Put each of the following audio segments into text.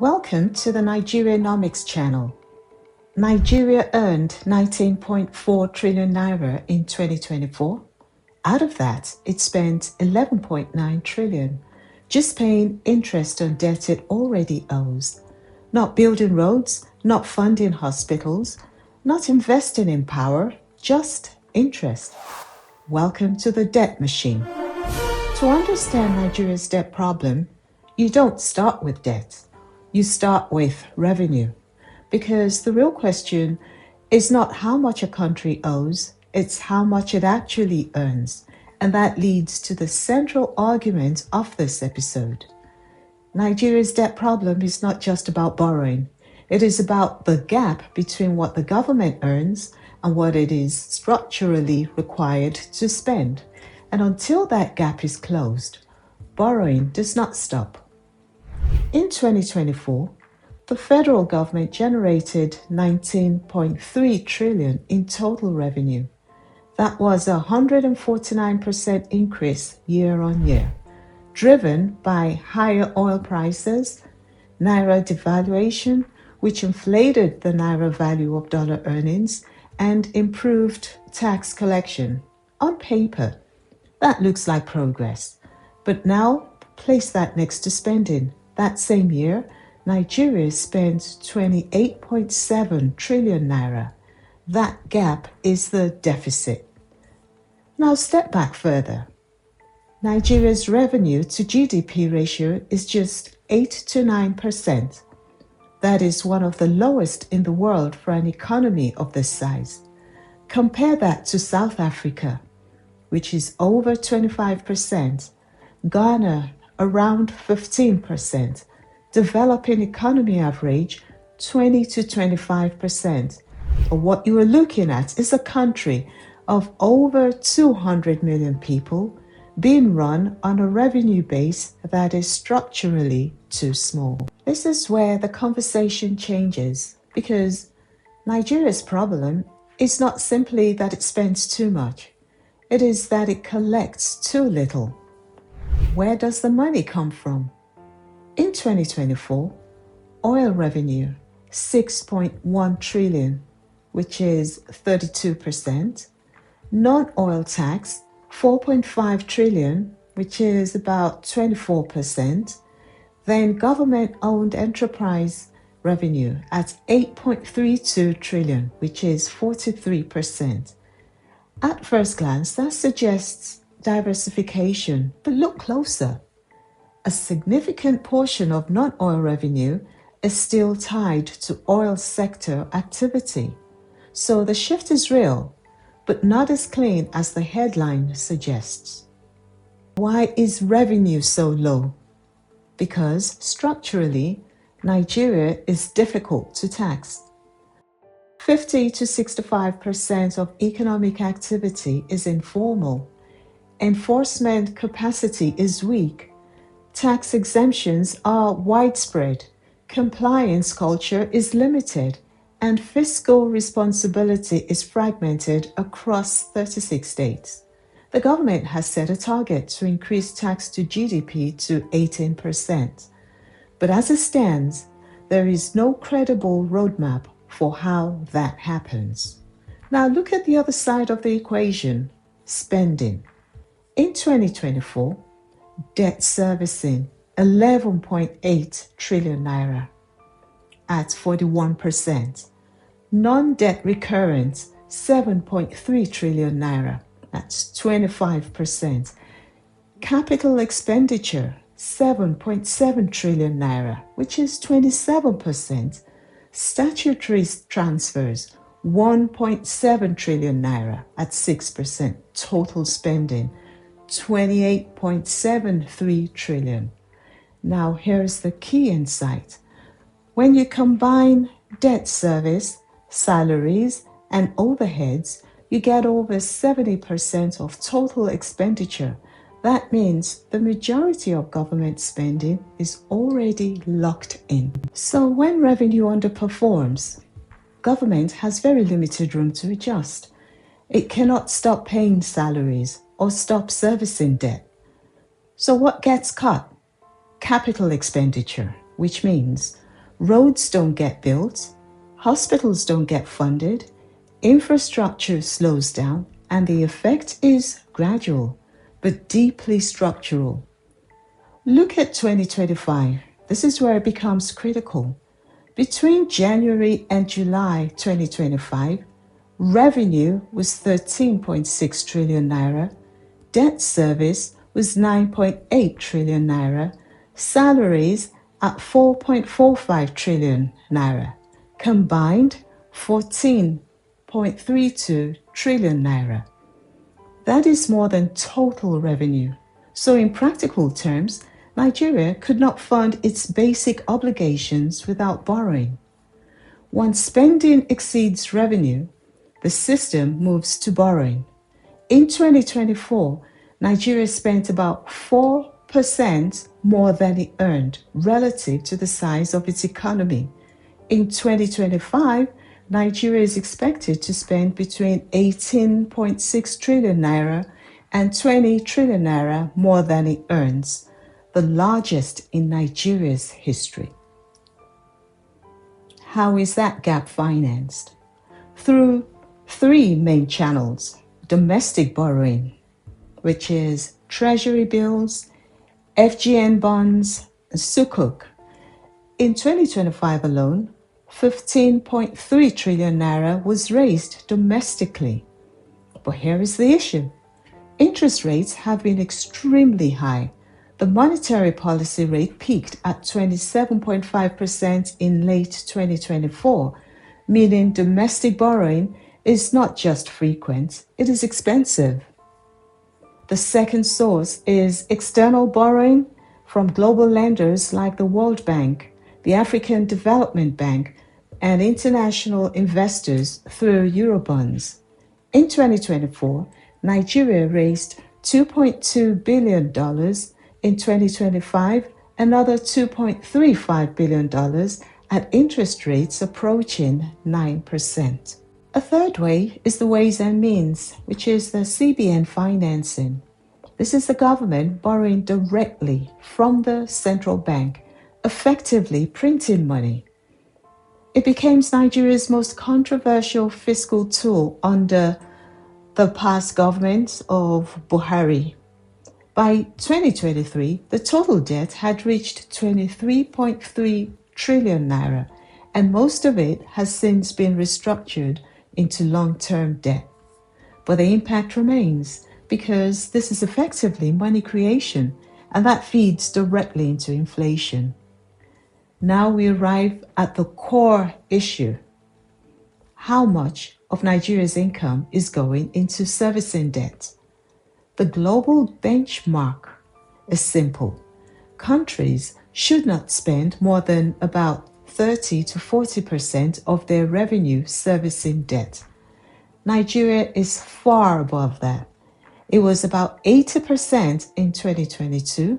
Welcome to the Nigerianomics channel. Nigeria earned 19.4 trillion naira in 2024. Out of that, it spent 11.9 trillion, just paying interest on debt it already owes. Not building roads, not funding hospitals, not investing in power, just interest. Welcome to the debt machine. To understand Nigeria's debt problem, you don't start with debt. You start with revenue. Because the real question is not how much a country owes, it's how much it actually earns. And that leads to the central argument of this episode. Nigeria's debt problem is not just about borrowing. It is about the gap between what the government earns and what it is structurally required to spend. And until that gap is closed, borrowing does not stop. In 2024, the federal government generated 19.3 trillion in total revenue. That was a 149% increase year on year, driven by higher oil prices, Naira devaluation, which inflated the Naira value of dollar earnings, and improved tax collection. On paper, that looks like progress. But now, place that next to spending. That same year, Nigeria spent 28.7 trillion naira. That gap is the deficit. Now step back further. Nigeria's revenue to GDP ratio is just 8 to 9%. That is one of the lowest in the world for an economy of this size. Compare that to South Africa, which is over 25%, Ghana around 15%, developing economy average 20 to 25%. What you are looking at is a country of over 200 million people being run on a revenue base that is structurally too small. This is where the conversation changes, because Nigeria's problem is not simply that it spends too much. It is that it collects too little. Where does the money come from? In 2024, oil revenue 6.1 trillion, which is 32%. Non-oil tax 4.5 trillion, which is about 24%. Then government-owned enterprise revenue at 8.32 trillion, which is 43%. At first glance, that suggests diversification, but look closer. A significant portion of non-oil revenue is still tied to oil sector activity. So the shift is real, but not as clean as the headline suggests. Why is revenue so low? Because structurally, Nigeria is difficult to tax. 50 to 65% of economic activity is informal. Enforcement capacity is weak. Tax exemptions are widespread. Compliance culture is limited. And fiscal responsibility is fragmented across 36 states. The government has set a target to increase tax to GDP to 18%. But as it stands, there is no credible roadmap for how that happens. Now look at the other side of the equation, spending. In 2024, debt servicing 11.8 trillion naira at 41%. Non-debt recurrence 7.3 trillion naira, that's 25%. Capital expenditure 7.7 trillion naira, which is 27%. Statutory transfers 1.7 trillion naira at 6%. Total spending 28.73 trillion. Now here's the key insight. When you combine debt service, salaries, and overheads, you get over 70% of total expenditure. That means the majority of government spending is already locked in. So when revenue underperforms, government has very limited room to adjust. It cannot stop paying salaries or stop servicing debt. So what gets cut? Capital expenditure, which means Roads don't get built, hospitals don't get funded, infrastructure slows down, and the effect is gradual, but deeply structural. Look at 2025. This is where it becomes critical. Between January and July 2025, revenue was 13.6 trillion naira, debt service was 9.8 trillion naira, salaries at 4.45 trillion naira, combined 14.32 trillion naira. That is more than total revenue. So in practical terms, Nigeria could not fund its basic obligations without borrowing. Once spending exceeds revenue, the system moves to borrowing. In 2024, Nigeria spent about 4% more than it earned relative to the size of its economy. In 2025, Nigeria is expected to spend between 18.6 trillion naira and 20 trillion naira more than it earns, the largest in Nigeria's history. How is that gap financed? Through three main channels: domestic borrowing, which is treasury bills, FGN bonds, and sukuk. In 2025 alone, 15.3 trillion naira was raised domestically. But here is the issue. Interest rates have been extremely high. The monetary policy rate peaked at 27.5% in late 2024, meaning domestic borrowing is not just frequent, it is expensive. The second source is external borrowing from global lenders like the World Bank, the African Development Bank, and international investors through Eurobonds. In 2024, Nigeria raised $2.2 billion. In 2025, another $2.35 billion at interest rates approaching 9%. A third way is the ways and means, which is the CBN financing. This is the government borrowing directly from the central bank, effectively printing money. It became Nigeria's most controversial fiscal tool under the past government of Buhari. By 2023, the total debt had reached 23.3 trillion naira, and most of it has since been restructured into long-term debt. But the impact remains because this is effectively money creation, and that feeds directly into inflation. Now we arrive at the core issue. How much of Nigeria's income is going into servicing debt? The global benchmark is simple. Countries should not spend more than about 30 to 40% of their revenue servicing debt. Nigeria is far above that. It was about 80% in 2022,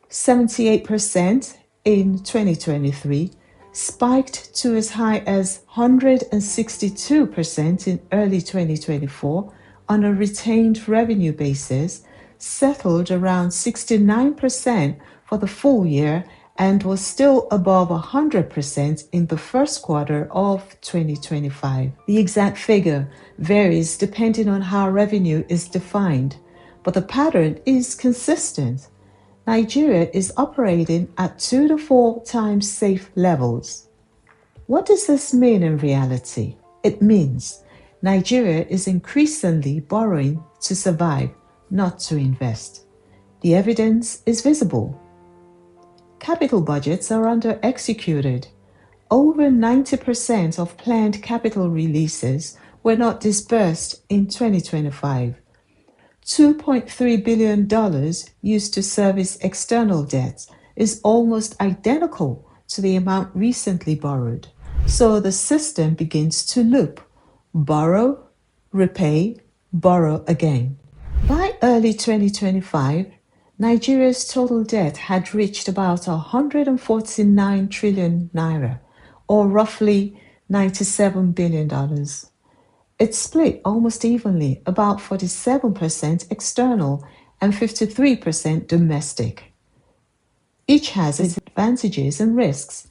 78% in 2023, spiked to as high as 162% in early 2024 on a retained revenue basis, settled around 69% for the full year, and was still above 100% in the first quarter of 2025. The exact figure varies depending on how revenue is defined, but the pattern is consistent. Nigeria is operating at 2 to 4 times safe levels. What does this mean in reality? It means Nigeria is increasingly borrowing to survive, not to invest. The evidence is visible. Capital budgets are under-executed. Over 90% of planned capital releases were not disbursed in 2025. $2.3 billion used to service external debts is almost identical to the amount recently borrowed. So the system begins to loop: borrow, repay, borrow again. By early 2025, Nigeria's total debt had reached about 149 trillion naira, or roughly $97 billion. It's split almost evenly, about 47% external and 53% domestic. Each has its advantages and risks.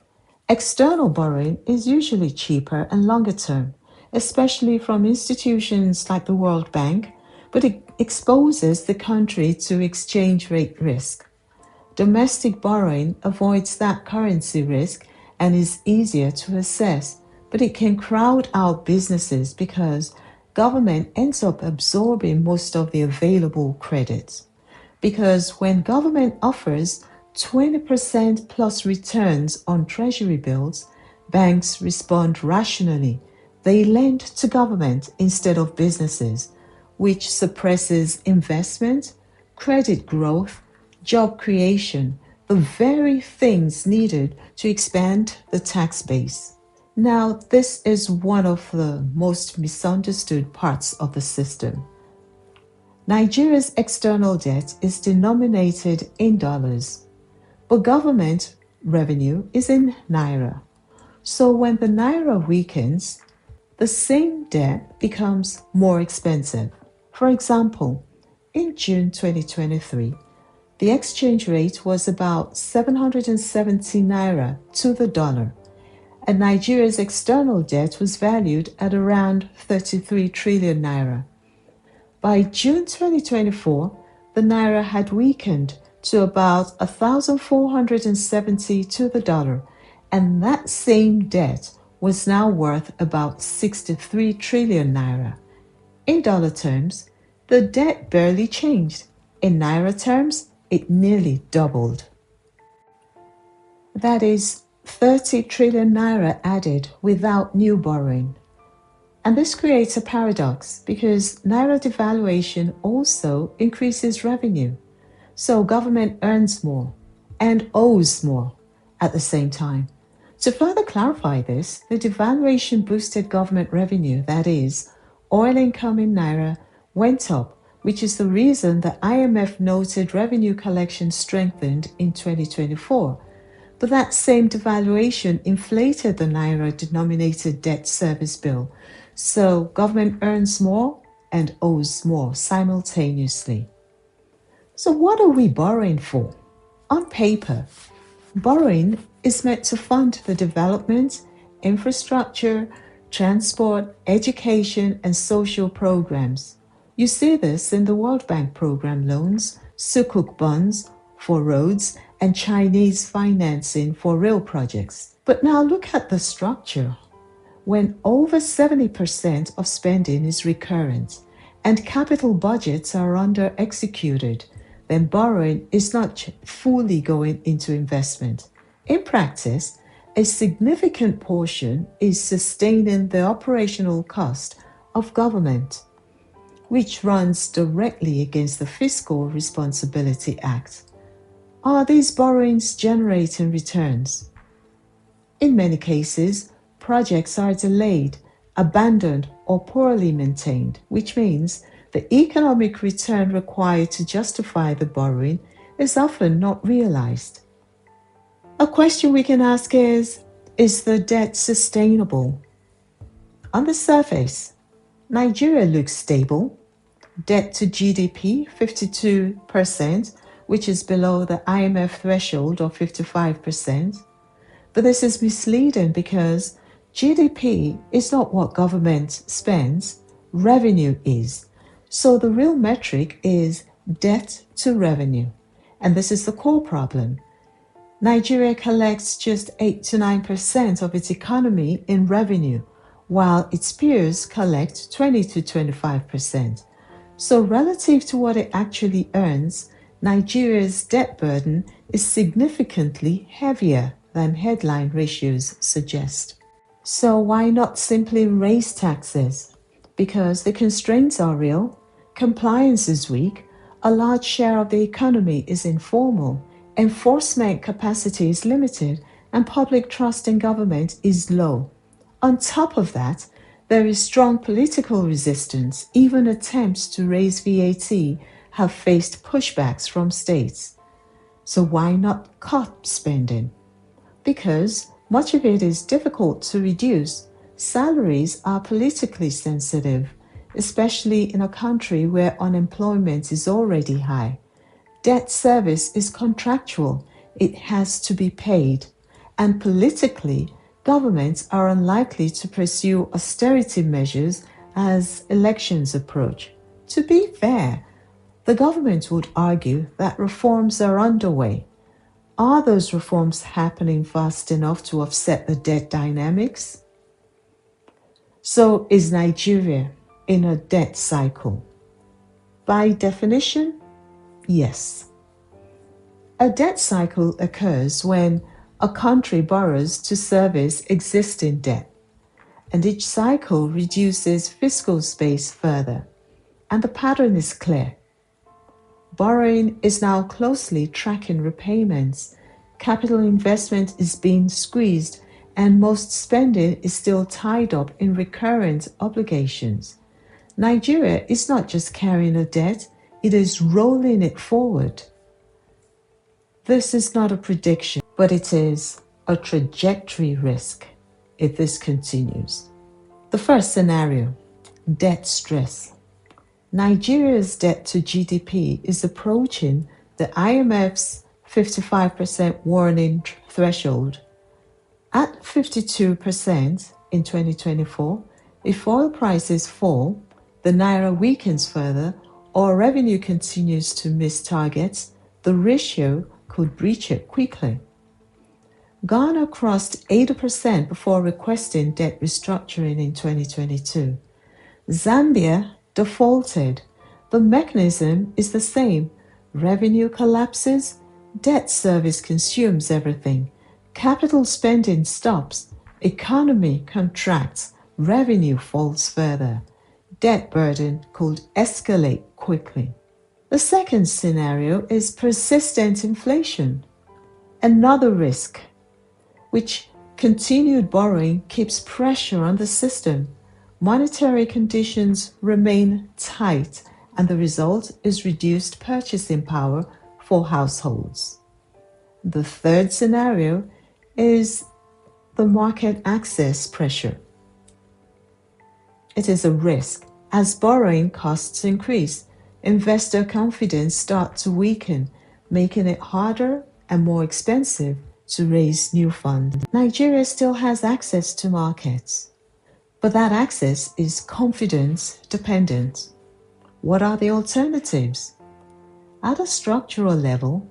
External borrowing is usually cheaper and longer term, especially from institutions like the World Bank, but it exposes the country to exchange rate risk. Domestic borrowing avoids that currency risk and is easier to assess, but it can crowd out businesses because government ends up absorbing most of the available credit. Because when government offers 20% plus returns on treasury bills, banks respond rationally. They lend to government instead of businesses, which suppresses investment, credit growth, job creation, the very things needed to expand the tax base. Now, this is one of the most misunderstood parts of the system. Nigeria's external debt is denominated in dollars, but government revenue is in Naira. So when the Naira weakens, the same debt becomes more expensive. For example, in June 2023, the exchange rate was about 770 Naira to the dollar, and Nigeria's external debt was valued at around 33 trillion Naira. By June 2024, the Naira had weakened to about 1,470 to the dollar, and that same debt was now worth about 63 trillion Naira. In dollar terms, the debt barely changed. In Naira terms, it nearly doubled. That is 30 trillion Naira added without new borrowing. And this creates a paradox because Naira devaluation also increases revenue. So government earns more and owes more at the same time. To further clarify this, the devaluation boosted government revenue, that is, oil income in Naira, went up, which is the reason the IMF noted revenue collection strengthened in 2024. But that same devaluation inflated the Naira-denominated debt service bill, so government earns more and owes more simultaneously. So what are we borrowing for? On paper, borrowing is meant to fund the development, infrastructure, transport, education, and social programs. You see this in the World Bank program loans, Sukuk bonds for roads, and Chinese financing for rail projects. But now look at the structure. When over 70% of spending is recurrent and capital budgets are under executed, then borrowing is not fully going into investment. In practice, a significant portion is sustaining the operational cost of government, which runs directly against the Fiscal Responsibility Act. Are these borrowings generating returns? In many cases, projects are delayed, abandoned, or poorly maintained, which means the economic return required to justify the borrowing is often not realized. A question we can ask is the debt sustainable? On the surface, Nigeria looks stable. Debt to GDP, 52%, which is below the IMF threshold of 55%. But this is misleading because GDP is not what government spends, revenue is. So the real metric is debt to revenue. And this is the core problem. Nigeria collects just 8 to 9% of its economy in revenue, while its peers collect 20 to 25%. So relative to what it actually earns, Nigeria's debt burden is significantly heavier than headline ratios suggest. So why not simply raise taxes? Because the constraints are real, compliance is weak, a large share of the economy is informal, enforcement capacity is limited, and public trust in government is low. On top of that, there is strong political resistance. Even attempts to raise VAT have faced pushbacks from states. So why not cut spending? Because much of it is difficult to reduce. Salaries are politically sensitive, especially in a country where unemployment is already high. Debt service is contractual. It has to be paid. And politically, governments are unlikely to pursue austerity measures as elections approach. To be fair, the government would argue that reforms are underway. Are those reforms happening fast enough to offset the debt dynamics? So, is Nigeria in a debt cycle? By definition, yes. A debt cycle occurs when a country borrows to service existing debt, and each cycle reduces fiscal space further. And the pattern is clear. Borrowing is now closely tracking repayments, capital investment is being squeezed, and most spending is still tied up in recurrent obligations. Nigeria is not just carrying a debt, it is rolling it forward. This is not a prediction, but it is a trajectory risk if this continues. The first scenario, debt stress. Nigeria's debt to GDP is approaching the IMF's 55% warning threshold. At 52% in 2024, if oil prices fall, the Naira weakens further, or revenue continues to miss targets, the ratio could breach it quickly. Ghana crossed 80% before requesting debt restructuring in 2022. Zambia defaulted. The mechanism is the same. Revenue collapses, debt service consumes everything. Capital spending stops, economy contracts, revenue falls further. Debt burden could escalate quickly. The second scenario is persistent inflation. Another risk, which continued borrowing keeps pressure on the system. Monetary conditions remain tight, and the result is reduced purchasing power for households. The third scenario is the market access pressure. It is a risk. As borrowing costs increase, investor confidence starts to weaken, making it harder and more expensive to raise new funds. Nigeria still has access to markets, but that access is confidence dependent. What are the alternatives? At a structural level,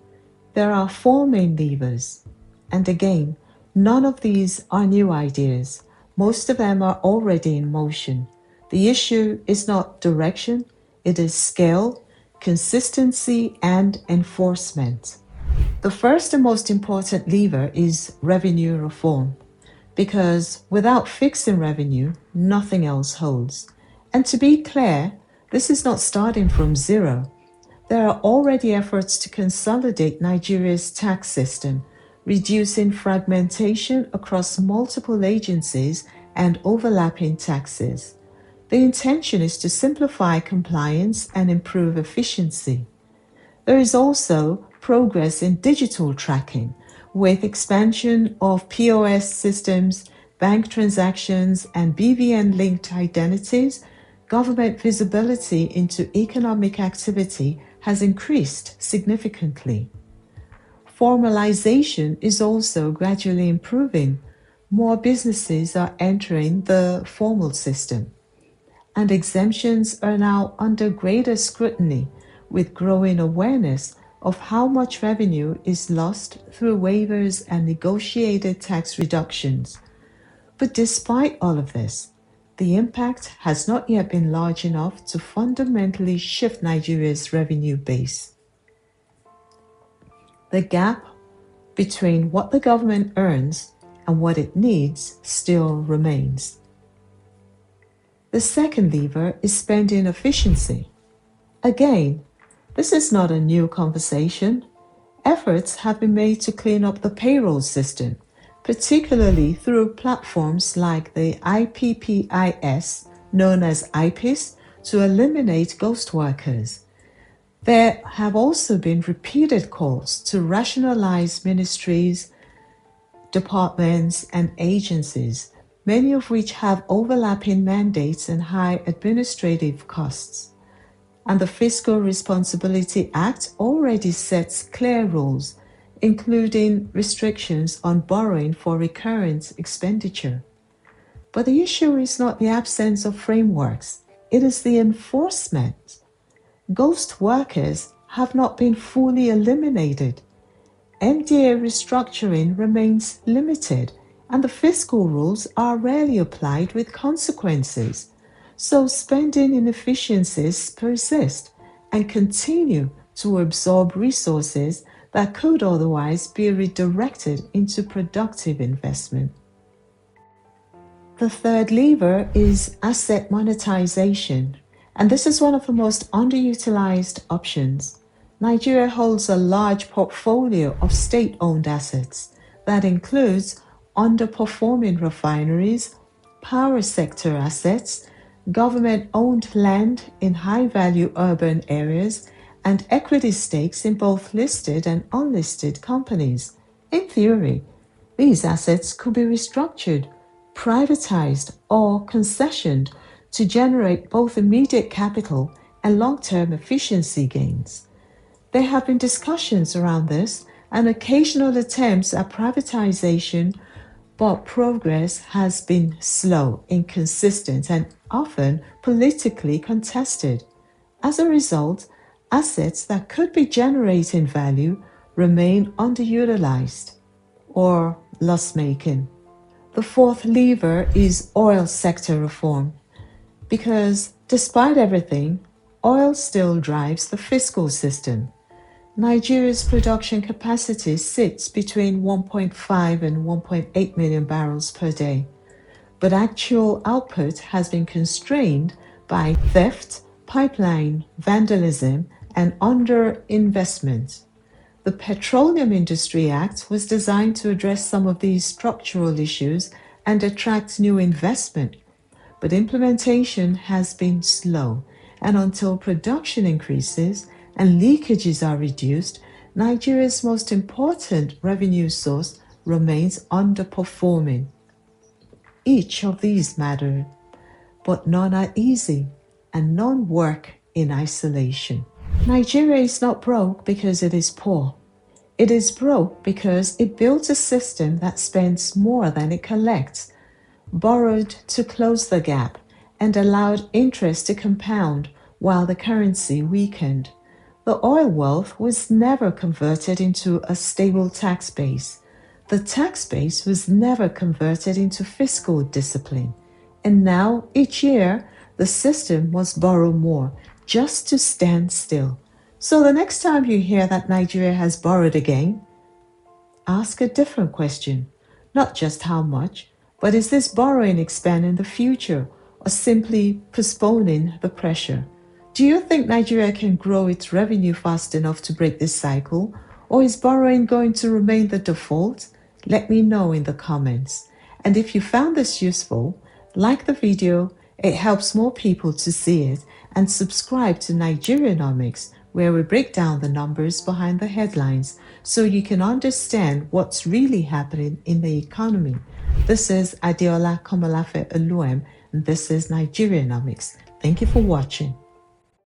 there are four main levers. And again, none of these are new ideas. Most of them are already in motion. The issue is not direction, it is scale, consistency, and enforcement. The first and most important lever is revenue reform, because without fixing revenue, nothing else holds. And to be clear, this is not starting from zero. There are already efforts to consolidate Nigeria's tax system, reducing fragmentation across multiple agencies and overlapping taxes. The intention is to simplify compliance and improve efficiency. There is also progress in digital tracking, with expansion of POS systems, bank transactions, and BVN-linked identities. Government visibility into economic activity has increased significantly. Formalization is also gradually improving. More businesses are entering the formal system, and exemptions are now under greater scrutiny, with growing awareness of how much revenue is lost through waivers and negotiated tax reductions. But despite all of this, the impact has not yet been large enough to fundamentally shift Nigeria's revenue base. The gap between what the government earns and what it needs still remains. The second lever is spending efficiency. Again, this is not a new conversation. Efforts have been made to clean up the payroll system, particularly through platforms like the IPPIS, known as IPIS, to eliminate ghost workers. There have also been repeated calls to rationalize ministries, departments, and agencies, many of which have overlapping mandates and high administrative costs. And the Fiscal Responsibility Act already sets clear rules. including restrictions on borrowing for recurrent expenditure. But the issue is not the absence of frameworks, it is the enforcement. Ghost workers have not been fully eliminated. MDA restructuring remains limited, and the fiscal rules are rarely applied with consequences. So spending inefficiencies persist and continue to absorb resources that could otherwise be redirected into productive investment. The third lever is asset monetization, and this is one of the most underutilized options. Nigeria holds a large portfolio of state-owned assets that includes underperforming refineries, power sector assets, government-owned land in high-value urban areas, and equity stakes in both listed and unlisted companies. In theory, these assets could be restructured, privatized, or concessioned to generate both immediate capital and long-term efficiency gains. There have been discussions around this and occasional attempts at privatization, but progress has been slow, inconsistent, and often politically contested. As a result, assets that could be generating value remain underutilized or loss-making. The fourth lever is oil sector reform, because despite everything, oil still drives the fiscal system. Nigeria's production capacity sits between 1.5 and 1.8 million barrels per day, but actual output has been constrained by theft, pipeline vandalism, and underinvestment. The Petroleum Industry Act was designed to address some of these structural issues and attract new investment, but implementation has been slow, and until production increases and leakages are reduced, Nigeria's most important revenue source remains underperforming. Each of these matter, but none are easy, and none work in isolation. Nigeria is not broke because it is poor. It is broke because it built a system that spends more than it collects, borrowed to close the gap, and allowed interest to compound while the currency weakened. The oil wealth was never converted into a stable tax base. The tax base was never converted into fiscal discipline. And now, each year, the system must borrow more just to stand still. So the next time you hear that Nigeria has borrowed again, ask a different question. Not just how much, but is this borrowing expanding the future or simply postponing the pressure? Do you think Nigeria can grow its revenue fast enough to break this cycle, or is borrowing going to remain the default? Let me know in the comments. And if you found this useful, like the video, it helps more people to see it, and subscribe to Nigerianomics, where we break down the numbers behind the headlines so you can understand what's really happening in the economy. This is Adeola Komolafe Oluem, and this is Nigerianomics. Thank you for watching.